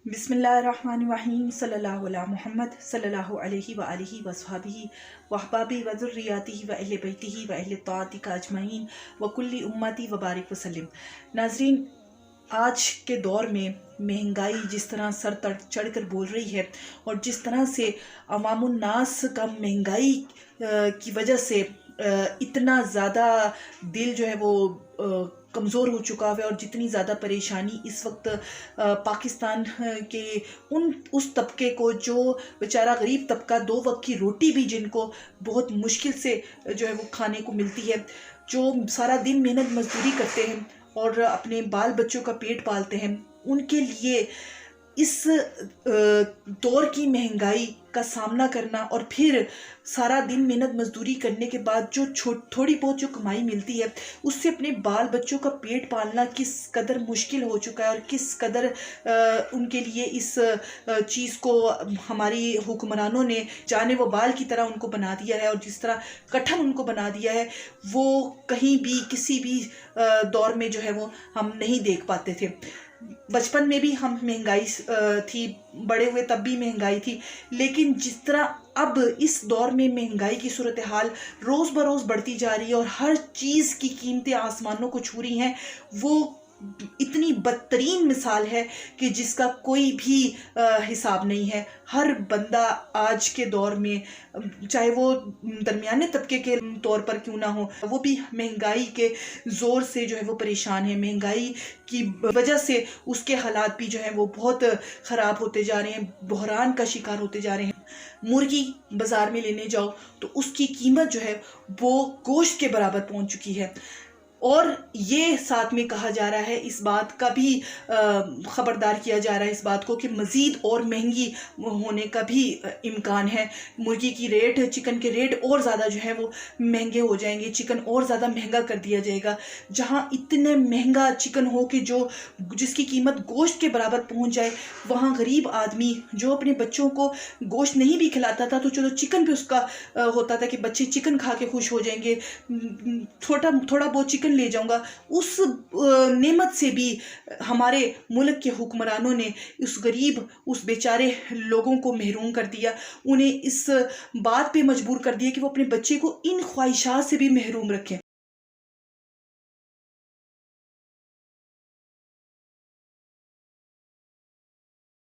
बिस्मिल्लाहिर्रहमानिर्रहीम सल्लल्लाहु अला मुहम्मद सल्लल्लाहु अलैहि व आलिहि व अस्हाबिहि व अहबाबी व ज़ुर्रियातिहि व अहले बैतिहि व अहले ताअति का अजमईन व कुल्ली उम्मती व बारिक वसल्लम। नाज़रीन, आज के दौर में महंगाई जिस तरह सर चढ़ कर बोल रही है और जिस तरह से अवामुन नास का महंगाई की वजह से इतना ज़्यादा दिल जो है वो कमज़ोर हो चुका है और जितनी ज़्यादा परेशानी इस वक्त पाकिस्तान के उस तबके को जो बेचारा गरीब तबका दो वक्त की रोटी भी जिनको बहुत मुश्किल से जो है वो खाने को मिलती है, जो सारा दिन मेहनत मजदूरी करते हैं और अपने बाल बच्चों का पेट पालते हैं, उनके लिए इस दौर की महंगाई का सामना करना और फिर सारा दिन मेहनत मजदूरी करने के बाद जो थोड़ी बहुत जो कमाई मिलती है उससे अपने बाल बच्चों का पेट पालना किस कदर मुश्किल हो चुका है और किस कदर उनके लिए इस चीज़ को हमारी हुक्मरानों ने जाने वो बाल की तरह उनको बना दिया है और जिस तरह कठिन उनको बना दिया है वो कहीं भी किसी भी दौर में जो है वो हम नहीं देख पाते थे। बचपन में भी हम महंगाई थी, बड़े हुए तब भी महंगाई थी, लेकिन जिस तरह अब इस दौर में महंगाई की सूरत हाल रोज़ बरोज़ बढ़ती जा रही है और हर चीज़ की कीमतें आसमानों को छू रही हैं, वो इतनी बदतरीन मिसाल है कि जिसका कोई भी हिसाब नहीं है। हर बंदा आज के दौर में, चाहे वो दरमियाने तबके के तौर पर क्यों ना हो, वो भी महंगाई के ज़ोर से जो है वो परेशान है। महंगाई की वजह से उसके हालात भी जो है वो बहुत ख़राब होते जा रहे हैं, बहरान का शिकार होते जा रहे हैं। मुर्गी बाज़ार में लेने जाओ तो उसकी कीमत जो है वो गोश्त के बराबर पहुंच चुकी है और ये साथ में कहा जा रहा है, इस बात का भी ख़बरदार किया जा रहा है इस बात को कि मज़ीद और महंगी होने का भी इम्कान है। मुर्गी की रेट, चिकन के रेट और ज़्यादा जो है वो महंगे हो जाएंगे, चिकन और ज़्यादा महंगा कर दिया जाएगा। जहाँ इतने महंगा चिकन हो कि जिसकी कीमत गोश्त के बराबर पहुँच जाए, वहाँ गरीब आदमी जो अपने बच्चों को गोश्त नहीं भी खिलाता था तो चलो चिकन पे उसका होता था कि बच्चे चिकन खा के खुश हो जाएंगे, थोड़ा बहुत चिकन ले जाऊंगा। उस नेमत से भी हमारे मुल्क के हुक्मरानों ने उस गरीब, उस बेचारे लोगों को महरूम कर दिया, उन्हें इस बात पे मजबूर कर दिया कि वो अपने बच्चे को इन ख्वाहिशात से भी महरूम रखें।